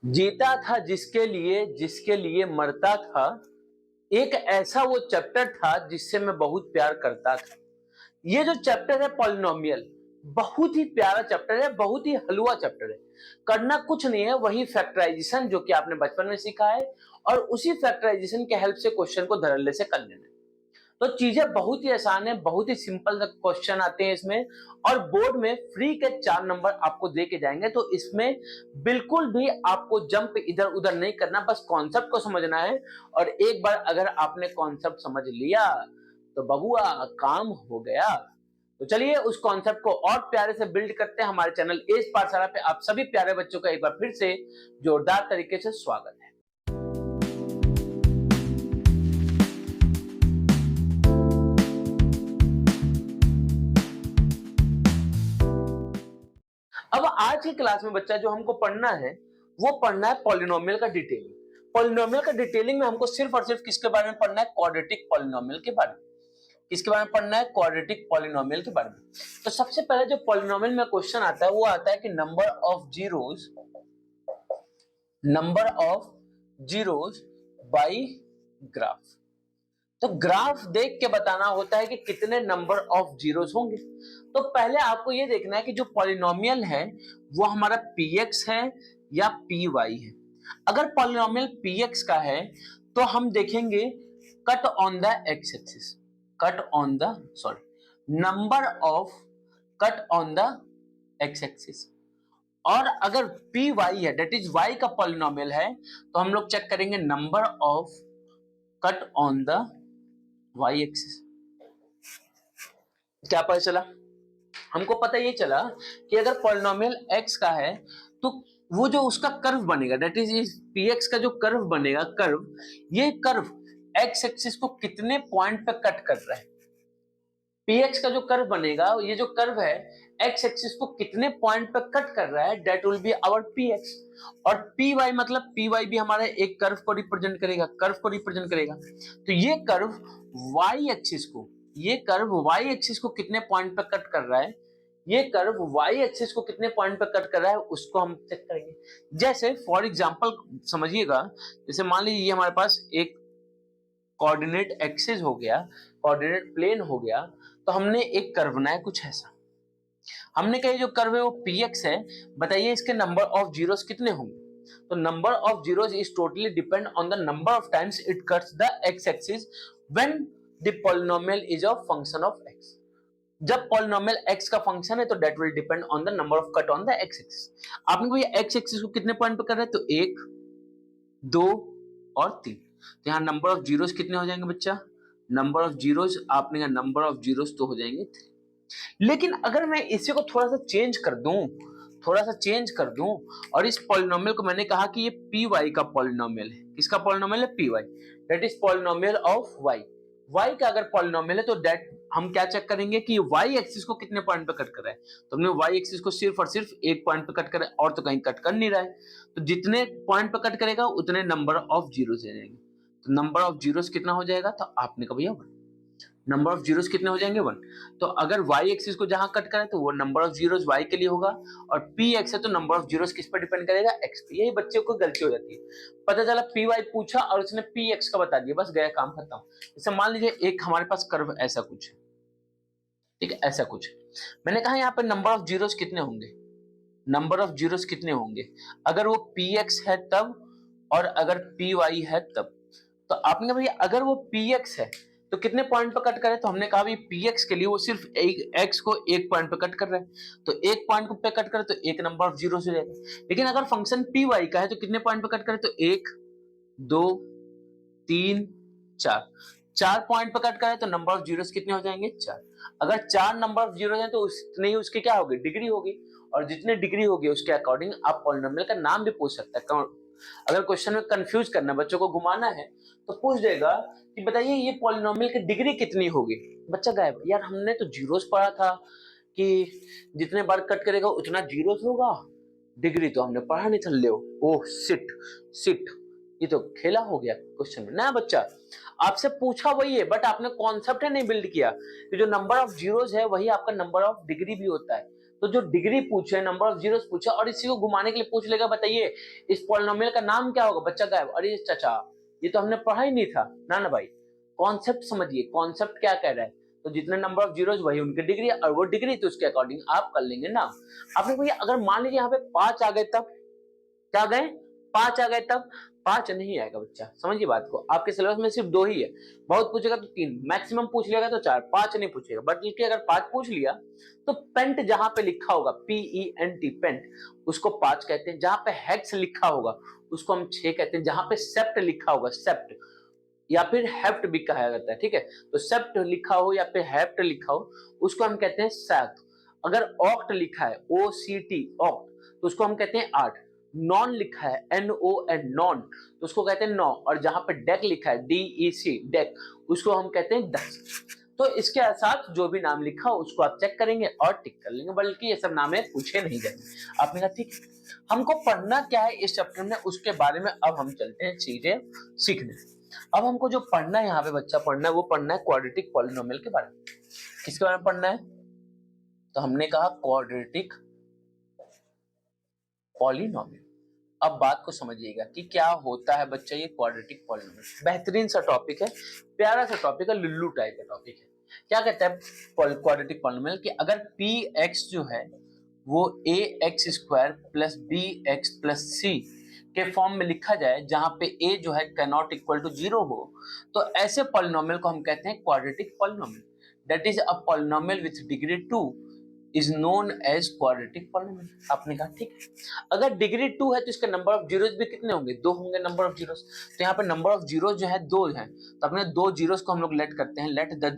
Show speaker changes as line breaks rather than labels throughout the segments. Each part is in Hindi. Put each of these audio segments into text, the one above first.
जीता था जिसके लिए मरता था। एक ऐसा वो चैप्टर था जिससे मैं बहुत प्यार करता था। ये जो चैप्टर है पॉलिनोमियल, बहुत ही प्यारा चैप्टर है, बहुत ही हलवा चैप्टर है। करना कुछ नहीं है, वही फैक्टराइजेशन जो कि आपने बचपन में सीखा है, और उसी फैक्टराइजेशन के हेल्प से क्वेश्चन को धड़ल्ले से कर लेना है। तो चीजें बहुत ही आसान है, बहुत ही सिंपल क्वेश्चन आते हैं इसमें, और बोर्ड में फ्री के 4 नंबर आपको दे के जाएंगे। तो इसमें बिल्कुल भी आपको जंप इधर उधर नहीं करना, बस कॉन्सेप्ट को समझना है। और एक बार अगर आपने कॉन्सेप्ट समझ लिया तो बबुआ काम हो गया। तो चलिए उस कॉन्सेप्ट को और प्यारे से बिल्ड करते हैं। हमारे चैनल एज पाठशाला पे आप सभी प्यारे बच्चों का एक बार फिर से जोरदार तरीके से स्वागत है। अब आज की क्लास में बच्चा जो हमको पढ़ना है वो पढ़ना है पॉलिनोमियल का डिटेलिंग। पॉलिनोमियल का डिटेलिंग में हमको सिर्फ और सिर्फ किसके बारे में पढ़ना है? क्वाड्रेटिक पॉलिनोमियल के बारे में। किसके बारे में पढ़ना है? क्वाड्रेटिक पॉलिनोमियल के बारे में। तो सबसे पहले जो पॉलिनोमियल में क्वेश्चन आता है वो आता है कि number of zeros by graph. तो ग्राफ देख के बताना होता है कि कितने नंबर ऑफ जीरोस होंगे। तो पहले आपको ये देखना है कि जो पॉलिनोमियल है वो हमारा px है या py है। अगर पॉलिनोमियल px का है तो हम देखेंगे cut on the x axis, number of cut on the x axis. और अगर py है, डेट इज y का पॉलिनोमियल है, तो हम लोग चेक करेंगे number of cut on the y axis. क्या पता चला? हमको पता ये चला कि अगर पॉलिनोमियल x का है तो वो जो उसका कर्व बनेगा, डेट इज px का जो कर्व बनेगा, ये कर्व x एक्सिस को कितने पॉइंट पे कट कर रहा है। px का जो कर्व बनेगा, ये जो कर्व है x एक्सिस को कितने पॉइंट पे कट कर रहा है, that will be our px। और py मतलब py भी हमारे एक कर्व को रिप्रेजेंट करेगा, तो ये कर्व y एक्सिस को कितने पॉइंट पे कट कर रहा है, ये कर्व y एक्सिस को कितने पॉइंट पे कट कर रहा है उसको हम चेक करेंगे। जैसे फॉर एग्जांपल समझिएगा, जैसे मान लीजिए ये हमारे पास एक कोऑर्डिनेट एक्सिस हो गया, कोऑर्डिनेट प्लेन हो गया, तो हमने एक कर्व बनाया कुछ ऐसा। हमने कहा जो कर्व है वो px है, बताइए इसके नंबर ऑफ जीरोस कितने होंगे। तो number of zeros is totally depend on the number of times it cuts the x axis when the polynomial is a function of x। जब पॉलिनोमियल x का फंक्शन है तो that will depend on the number of cut on the x axis. आपने भैया x एक्सिस को कितने पॉइंट पे कर रहा है, तो 1 2 और 3। तो यहाँ नंबर ऑफ जीरोस कितने हो जाएंगे बच्चा? नंबर ऑफ जीरोस, आपने कहा नंबर ऑफ जीरोस तो हो जाएंगे 3। लेकिन अगर मैं इसी को थोड़ा सा चेंज कर दूं और इस पॉलिनोमियल को मैंने कहा कि ये py का पॉलिनोमियल है। किसका पॉलिनोमियल है? py, that is polynomial of y। y का अगर पॉलिनोमियल है तो दैट हम क्या चेक करेंगे कि y एक्सिस को कितने पॉइंट पे कट कर रहा है। तो हमने y एक्सिस को सिर्फ और सिर्फ एक पॉइंट पे कट कर रहा है और तो कहीं कट कर नहीं रहा है। तो जितने पॉइंट पे कट करेगा उतने नंबर ऑफ जीरोस आ जाएंगे। तो नंबर ऑफ जीरोस कितना हो जाएगा? तो आपने कहा भैया 1। नंबर ऑफ जीरोस कितने हो जाएंगे? 1। तो अगर y एक्सिस को जहां कट करें तो वो नंबर ऑफ जीरोस y के लिए होगा, और px है तो नंबर ऑफ जीरोस किस पर डिपेंड करेगा? x पे। यही बच्चे को गलती हो जाती है, पता चला py पूछा और उसने px का बता दिया, बस गया काम खत्म। जैसे मान लीजिए एक हमारे पास कर्व ऐसा कुछ है, ठीक है, ऐसा कुछ मैंने कहा यहाँ पे नंबर ऑफ जीरोस कितने होंगे, अगर वो px है तब, और अगर py है तब। तो आपने कहा भैया अगर वो px है तो कितने पॉइंट पे कट करे, तो हमने कहा भाई px के लिए वो सिर्फ एक x को एक पॉइंट पे कट कर रहा है, तो एक पॉइंट पे कट करे तो एक नंबर ऑफ जीरो हो जाएगा। लेकिन अगर फंक्शन py का है तो कितने पॉइंट पे कट करे, तो 1 2 3 4, 4 पॉइंट पे कट करे तो नंबर ऑफ जीरोस कितने हो जाएंगे? 4। अगर 4 नंबर ऑफ जीरो हैं तो उतने ही उसके क्या होगी? डिग्री होगी, और जितने डिग्री होगी उसके अकॉर्डिंग आप पॉलिनोमियल का नाम भी पूछ सकते हैं। अगर क्वेश्चन में कंफ्यूज करना, बच्चों को घुमाना है, तो पूछ देगा कि बताइए ये पॉलिनोमियल की डिग्री कितनी होगी। बच्चा गायब, यार हमने तो जीरोस पढ़ा था कि जितने बार कट करेगा उतना जीरोस होगा, डिग्री तो हमने पढ़ा नहीं था। ले ओह सिट, ये तो खेला हो गया क्वेश्चन में ना बच्चा। आपसे पूछा वही है, बट आपने कॉन्सेप्ट नहीं बिल्ड किया कि जो नंबर ऑफ जीरोस है वही आपका नंबर ऑफ डिग्री भी होता है। तो जो डिग्री पूछे, नंबर ऑफ जीरोस पूछा और इसी को घुमाने के लिए पूछ लेगा बताइए इस पॉलिनोमियल का नाम क्या होगा, बच्चा गायब। अरे चाचा ये तो हमने पढ़ा ही नहीं था। ना ना भाई, कॉन्सेप्ट समझिए, कॉन्सेप्ट क्या कह रहा है। तो जितने नंबर ऑफ जीरोस वही उनकी डिग्री, और वो डिग्री तो उसके अकॉर्डिंग आप कर लेंगे ना। आपने भैया अगर मान लीजिए यहाँ पे 5 आ गए तब क्या गए, 5 आ गए तब 5 नहीं आएगा बच्चा, समझिए बात को। आपके सिलेबस में सिर्फ 2 ही है, बहुत पूछेगा तो 3, मैक्सिमम पूछ लेगा तो 4, 5 नहीं पूछेगा। बट देखिए अगर 5 पूछ लिया तो पेंट जहां पे लिखा होगा PENT पेंट, उसको 5 कहते हैं। जहां पे हेक्स लिखा होगा उसको हम 6 कहते हैं। जहां पे सेप्ट लिखा होगा, सेप्ट या फिर हेप्ट भी कहा जाता है, ठीक है। तो सेप्ट लिखा हो या फिर हेप्ट लिखा हो उसको हम कहते हैं 7। अगर ऑक्ट लिखा है OCT ऑक्ट, तो उसको हम कहते हैं 8। नॉन लिखा है NON नॉन, तो उसको कहते हैं 9। और जहां पे डेक लिखा है DEC डेक, उसको हम कहते हैं 10। तो इसके साथ जो भी नाम लिखा हो उसको आप चेक करेंगे और टिक कर लेंगे, बल्कि ये सब नाम पूछे नहीं जाएंगे। आपने कहा ठीक है, हमको पढ़ना क्या है इस चैप्टर में, उसके बारे में अब हम चलते हैं चीजें सीखने। अब हमको जो पढ़ना है यहाँ पे बच्चा पढ़ना है, वो पढ़ना है क्वाड्रेटिक पॉलिनोमियल के बारे में। किसके बारे में पढ़ना है, तो हमने कहा क्वाड्रेटिक पॉलिनोमियल। अब बात को समझिएगा कि क्या होता है बच्चा ये क्वाड्रेटिक पॉलिनोमियल। बेहतरीन सा टॉपिक है, प्यारा सा टॉपिक है, लुल्लू टाइप का टॉपिक है। क्या कहता है क्वाड्रेटिक पॉलिनोमियल कि अगर px जो है वो ax square plus bx plus c के फॉर्म में लिखा जाए, जहां पे a जो है कैन नॉट इक्वल टू 0 हो, तो ऐसे पॉलिनोमियल को हम कहते हैं quadratic polynomial. That is a polynomial with degree 2 is known as quadratic polynomial. आपने कहा ठीक है, अगर डिग्री 2 है तो इसके नंबर ऑफ जीरोस भी कितने होंगे, 2 होंगे नंबर ऑफ जीरोस। तो यहाँ पे नंबर ऑफ जीरोस जो है 2 है, तो अपने 2 जीरोस को हम लोग लेट करते हैं, let the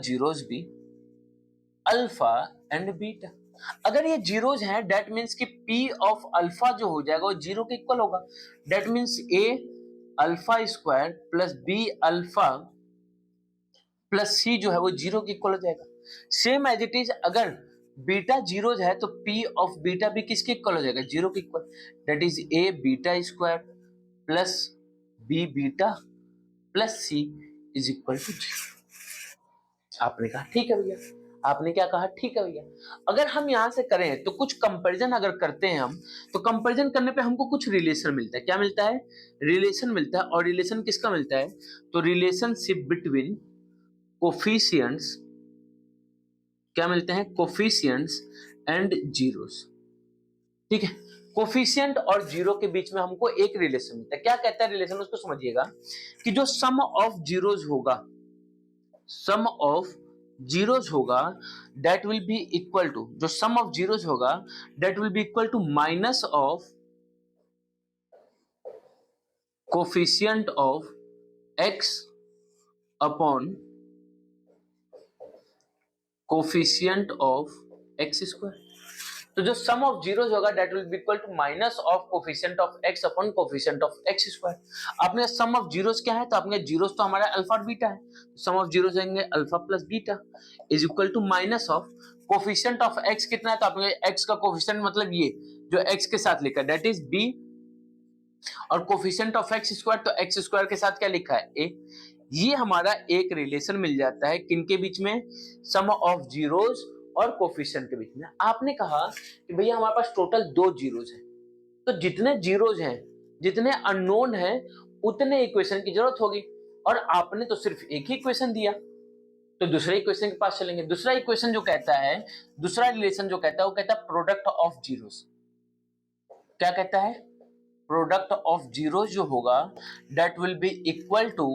zeros be alpha and beta. अगर ये जीरोस हैं दैट मींस कि p ऑफ अल्फा जो हो जाएगा वो 0 के इक्वल होगा। That means a alpha square plus b alpha plus c जो है वो 0 के इक्वल हो जाएगा। सेम एज इट इज अगर बीटा जीरोस है तो p ऑफ बीटा भी किसके इक्वल हो जाएगा, 0 के equal. That is a beta square plus b beta plus c is equal to 0। आपने कहा ठीक है भैया, आपने क्या कहा ठीक है भैया। अगर हम यहां से करें तो कुछ कंपैरिजन अगर करते हैं हम, तो कंपैरिजन करने पे हमको कुछ रिलेशन मिलता है। क्या मिलता है, रिलेशन मिलता है। और रिलेशन किसका मिलता है, तो रिलेशनशिप बिटवीन कोफिशिएंट्स, क्या मिलते हैं, कोफिशिएंट्स एंड जीरोस। ठीक है, कोफिशिएंट और जीरो के बीच में हमको एक रिलेशन मिलता है। क्या कहता है रिलेशन, उसको समझिएगा कि जो सम ऑफ जीरोस होगा, सम ऑफ जीरोस होगा that will be equal to, जो सम ऑफ जीरोस होगा that will be equal to minus of coefficient of x upon coefficient of x square. तो जो सम ऑफ जीरोस होगा that will be equal to minus of coefficient of x upon coefficient of x square. आपने सम ऑफ जीरोस क्या है, तो आपने जीरोस तो हमारा अल्फा और बीटा है, सम ऑफ जीरोस होंगे alpha plus beta is equal to minus of coefficient of x कितना है, तो आपने x का कोफिशिएंट मतलब ये जो x के साथ लिखा है दैट इज b, और कोफिशिएंट ऑफ x स्क्वायर तो x स्क्वायर के साथ क्या लिखा है a। ये हमारा एक रिलेशन मिल जाता है किनके बीच में, सम ऑफ जीरोस और कोफिशिएंट के बीच में। आपने कहा कि भैया हमारे पास टोटल 2 जीरोस हैं, तो जितने जीरोस हैं, जितने अननोन हैं, उतने इक्वेशन की जरूरत होगी। और आपने तो सिर्फ एक ही इक्वेशन दिया, तो दूसरे इक्वेशन के पास चलेंगे। दूसरा इक्वेशन जो कहता है, दूसरा रिलेशन जो कहता है वो कहता है प्रोडक्ट ऑफ जीरोस। क्या कहता है, प्रोडक्ट ऑफ जीरोस जो होगा that will be equal to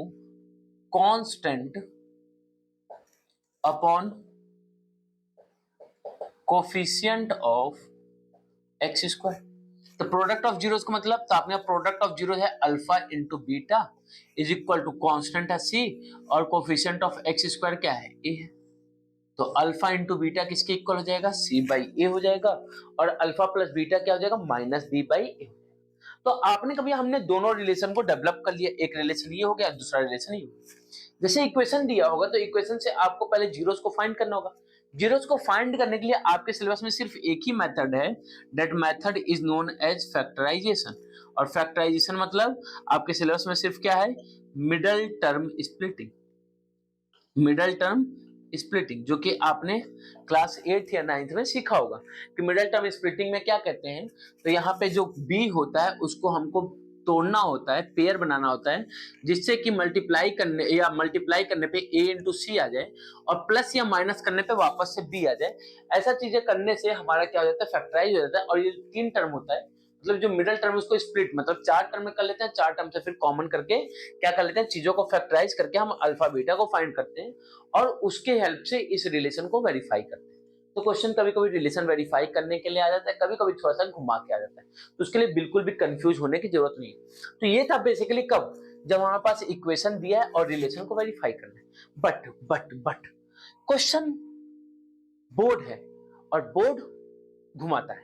constant upon coefficient of x square. तो प्रोडक्ट ऑफ जीरोस का मतलब, तो आपने प्रोडक्ट ऑफ जीरो है alpha into beta is equal to constant है c, और कोफिशिएंट ऑफ x स्क्वायर क्या है, a है। तो अल्फा इंटू बीटा किसके इक्वल हो जाएगा, c बाई ए हो जाएगा, और अल्फा प्लस बीटा क्या हो जाएगा, माइनस b बाई ए। तो आपने कभी, हमने दोनों रिलेशन को डेवलप कर लिया, एक रिलेशन ये हो गया, दूसरा रिलेशन ये हो गया। जैसे इक्वेशन दिया होगा तो इक्वेशन से आपको पहले जीरोस को फाइंड करना होगा। जीरोस को फाइंड करने के लिए आपके सिलेबस में सिर्फ एक ही मेथड है, that method is known as factorization. और फैक्टराइजेशन मतलब आपके सिलेबस में सिर्फ क्या है, middle term splitting. Middle term splitting, जो कि आपने क्लास 8 या 9th में सीखा होगा कि मिडिल टर्म स्प्लिटिंग में क्या कहते हैं। तो यहाँ पे जो बी होता है उसको हमको तोड़ना होता है, पेयर बनाना होता है, जिससे कि मल्टीप्लाई करने पे a इंटू सी आ जाए और प्लस या माइनस करने पे वापस से b आ जाए। ऐसा चीजें करने से हमारा क्या हो जाता है, फैक्टराइज हो जाता है। और ये 3 टर्म होता है, मतलब जो मिडिल टर्म उसको स्प्लिट, मतलब 4 टर्म में कर लेते हैं, 4 टर्म से फिर कॉमन करके क्या कर लेते हैं, चीजों को फैक्टराइज करके हम अल्फा बीटा को फाइंड करते हैं और उसके हेल्प से इस रिलेशन को वेरीफाई करते हैं। तो क्वेश्चन कभी कभी रिलेशन वेरीफाई करने के लिए आ जाता है, कभी कभी थोड़ा सा घुमा के आ जाता है, तो उसके लिए बिल्कुल भी कंफ्यूज होने की जरूरत नहीं है। तो ये था बेसिकली कब, जब हमारे पास इक्वेशन दिया है और रिलेशन को वेरीफाई करना है। बट क्वेश्चन बोर्ड है और बोर्ड घुमाता है।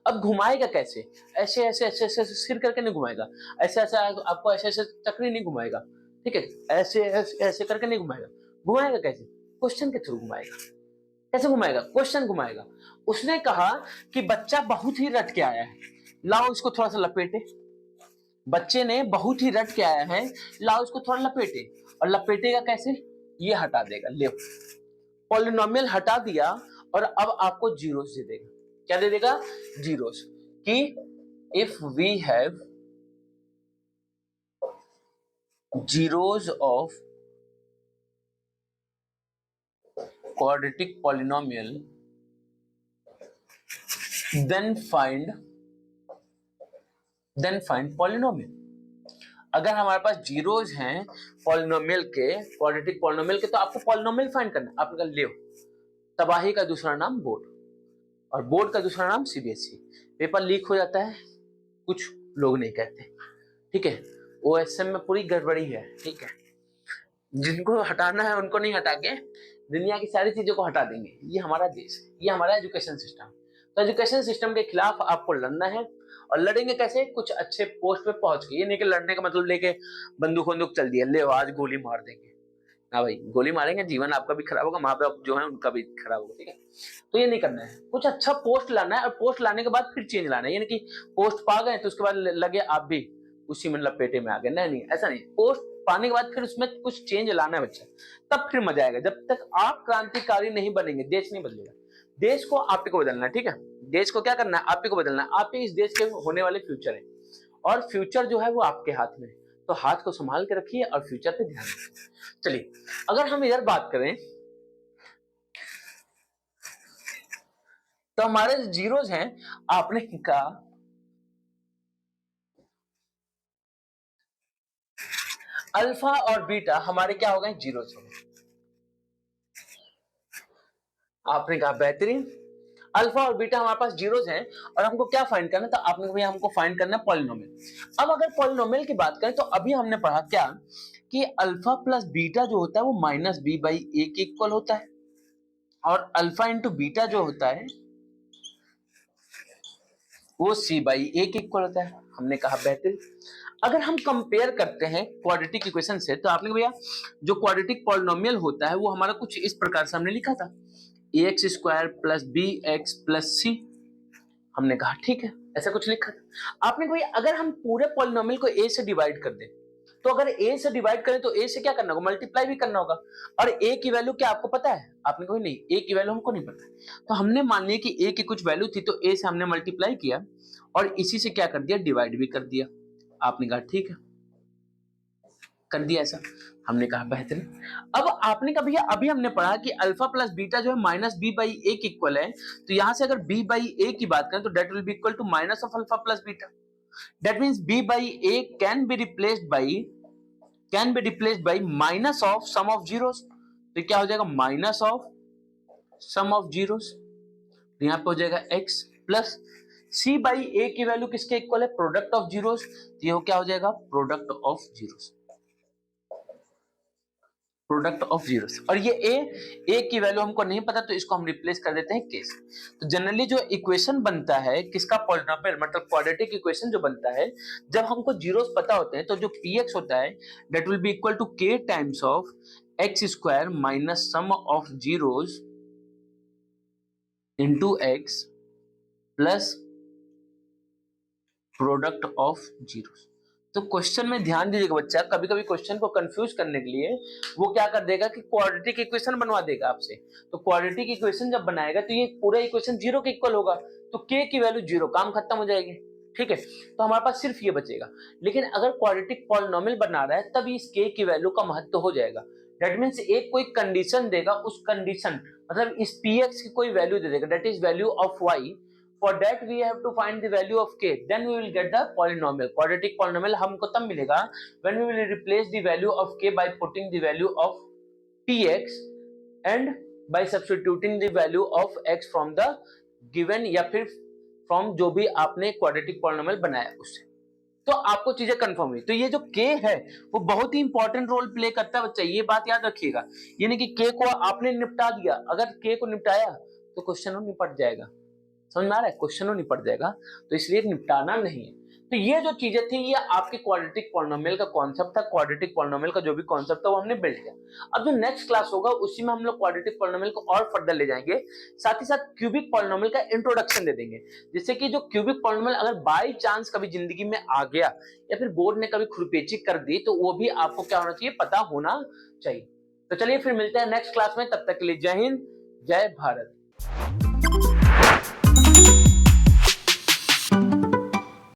अब घुमाएगा कैसे, ऐसे ऐसे ऐसे ऐसे सिर करके नहीं घुमाएगा, ऐसे ऐसे आपको ऐसे ऐसे चक्री नहीं घुमाएगा, ठीक है, ऐसे ऐसे ऐसे करके नहीं घुमाएगा। घुमाएगा कैसे, क्वेश्चन के थ्रू घुमाएगा। कैसे घुमाएगा, क्वेश्चन घुमाएगा। उसने कहा कि बच्चा बहुत ही रट के आया है, लाओ इसको थोड़ा सा लपेटे। बच्चे ने बहुत ही रट के आया है, लाओ इसको थोड़ा लपेटे। और लपेटेगा कैसे, ये हटा देगा, ले पॉलिनोमियल हटा दिया और अब आपको जीरोस दे देगा। क्या दे देगा, जीरोस। कि if we have zeros of quadratic polynomial then find polynomial। अगर हमारे पास जीरोस हैं पॉलिनोमियल के, क्वाड्रेटिक पॉलिनोमियल के, तो आपको पॉलिनोमियल फाइंड करना है। आपने कहा ले, तबाही का दूसरा नाम बोर्ड और बोर्ड का दूसरा नाम सीबीएसई। पेपर लीक हो जाता है, कुछ लोग नहीं कहते, ठीक है, ओएसएम में पूरी गड़बड़ी है, ठीक है, जिनको हटाना है उनको नहीं हटा के दुनिया की सारी चीजों को हटा देंगे। ये हमारा देश है, ये हमारा एजुकेशन सिस्टम। तो एजुकेशन सिस्टम के खिलाफ आपको लड़ना है और लड़ेंगे कैसे, कुछ अच्छे पोस्ट पे पहुंच के। ये नहीं कि लड़ने का मतलब लेके बंदूक बंदूक चल दिया, ले आज गोली मार देंगे, ना भाई, गोली मारेंगे जीवन आपका भी खराब होगा, माँ बाप जो है उनका भी खराब होगा, ठीक है। तो ये नहीं करना है, कुछ अच्छा पोस्ट लाना है और पोस्ट लाने के बाद फिर चेंज लाना है। यानी कि पोस्ट पा गए तो उसके बाद लगे आप भी उसी में लपेटे में आ गए, नहीं ऐसा नहीं। पोस्ट पाने के बाद फिर उसमें कुछ चेंज लाना है बच्चा, तब फिर मजा आएगा। जब तक आप क्रांतिकारी नहीं बनेंगे देश नहीं बदलेगा। देश को आप ही को बदलना है, ठीक है, देश को क्या करना है, आप ही को बदलना है। आप ही इस देश के होने वाले फ्यूचर है और फ्यूचर जो है वो आपके हाथ में है। तो हाथ को संभाल के रखिए और फ्यूचर पे ध्यान रखिए। चलिए अगर हम इधर बात करें तो हमारे जीरोस हैं, आपने कहा अल्फा और बीटा हमारे क्या हो गए, जीरोस हो गए। आपने कहा बेहतरीन, अल्फा और बीटा हमारे पास जीरोस हैं और हमको क्या फाइंड करना है, तो आपने कहा भैया हमको फाइंड करना है पॉलिनोमियल। अब अगर पॉलिनोमियल की बात करें तो अभी हमने पढ़ा क्या कि अल्फा प्लस बीटा जो होता है वो माइनस बी बाई ए के इक्वल होता है और अल्फा इंटू बीटा जो होता है वो सी बाई ए के इक्वल होता है। हमने कहा बेहतरीन। अगर हम कंपेयर करते हैं क्वाड्रेटिक इक्वेशन से तो आपने भैया जो क्वाड्रेटिक पॉलिनोमियल होता है वो हमारा कुछ इस प्रकार से हमने लिखा था, a x square plus b x plus c. हमने कहा ठीक है, ऐसा कुछ लिखा था। आपने कहा अगर हम पूरे पॉलिनोमियल को ए से डिवाइड कर दें, तो अगर ए से डिवाइड करें तो ए से क्या करना होगा, मल्टीप्लाई भी करना होगा। और ए की वैल्यू क्या आपको पता है, आपने कहा नहीं ए की वैल्यू हमको नहीं पता। तो हमने मान लिया कि ए की कुछ वैल्यू थी तो ए से हमने मल्टीप्लाई किया और इसी से क्या कर दिया, डिवाइड भी कर दिया। आपने कहा ठीक है, कर दिया ऐसा। हमने कहा बेहतरीन। अब आपने कहा भैया अभी हमने पढ़ा कि अल्फा प्लस बीटा जो है माइनस बी बाई ए के इक्वल है, तो यहां से अगर बी बाई ए की बात करें तो that will be equal to minus of alpha plus beta. That means b by a can be replaced by minus of sum of zeros. तो क्या हो जाएगा, minus of sum of zeros, तो यहां पे हो जाएगा x plus c by a की वैल्यू किसके इक्वल है, प्रोडक्ट ऑफ जीरोस, तो ये क्या हो जाएगा, product of zeros, product of zeros. और ये ए की वैल्यू हमको नहीं पता तो इसको हम रिप्लेस कर देते हैं के से। तो जनरली जो इक्वेशन बनता है किसका, पॉलिनोमियल मतलब क्वाड्रेटिक इक्वेशन जो बनता है, जब हमको जीरोस पता होते हैं तो जो px होता है that will be equal to k times of x square minus sum of zeros into x plus product of zeros. तो क्वेश्चन में ध्यान दीजिएगा बच्चा, कभी कभी क्वेश्चन को कंफ्यूज करने के लिए वो क्या कर देगा कि क्वाड्रेटिक इक्वेशन बनवा देगा आपसे। तो क्वाड्रेटिक इक्वेशन जब बनाएगा तो ये पूरा इक्वेशन जीरो के इक्वल होगा, तो के की वैल्यू जीरो, काम खत्म हो जाएगी। ठीक है, तो हमारे पास सिर्फ ये बचेगा। लेकिन अगर क्वाड्रेटिक पॉलिनोमियल बना रहा है तब इस के की वैल्यू का महत्व हो जाएगा। दैट मीन्स एक कोई कंडीशन देगा, उस कंडीशन मतलब इस px की कोई वैल्यू दे देगा, that is value of y। For that we have to find the value of k, then we will get the polynomial, quadratic polynomial हमको तब मिलेगा when we will replace the value of k by putting the value of px and by substituting the value of x from the given या फिर from जो भी आपने quadratic polynomial बनाया उससे। तो आपको चीजें कंफर्म हुई। तो ये जो k है वो बहुत ही इंपॉर्टेंट रोल प्ले करता है बच्चा, ये बात याद रखिएगा। यानी कि k को आपने निपटा दिया, अगर k को निपटाया तो क्वेश्चन निपट जाएगा। समझ में आ रहा है, क्वेश्चन निपट जाएगा, तो इसलिए निपटाना नहीं है। तो ये जो चीजें थी ये आपके क्वाड्रेटिक पॉलिनोमियल का कॉन्सेप्ट था, क्वाड्रेटिक पॉलिनोमियल का जो भी कॉन्सेप्ट था वो हमने बिल्ड किया। अब जो नेक्स्ट क्लास होगा उसी में हम लोग क्वाड्रेटिक पॉलिनोमियल को और फर्दर ले जाएंगे, साथ ही साथ क्यूबिक पॉलिनोमियल का इंट्रोडक्शन दे देंगे, जिससे कि जो क्यूबिक पॉलिनोमियल अगर बाई चांस कभी जिंदगी में आ गया या फिर बोर्ड ने कभी खुरपेची कर दी तो वो भी आपको क्या होना चाहिए, पता होना चाहिए। तो चलिए फिर मिलते हैं नेक्स्ट क्लास में, तब तक के लिए जय हिंद, जय भारत।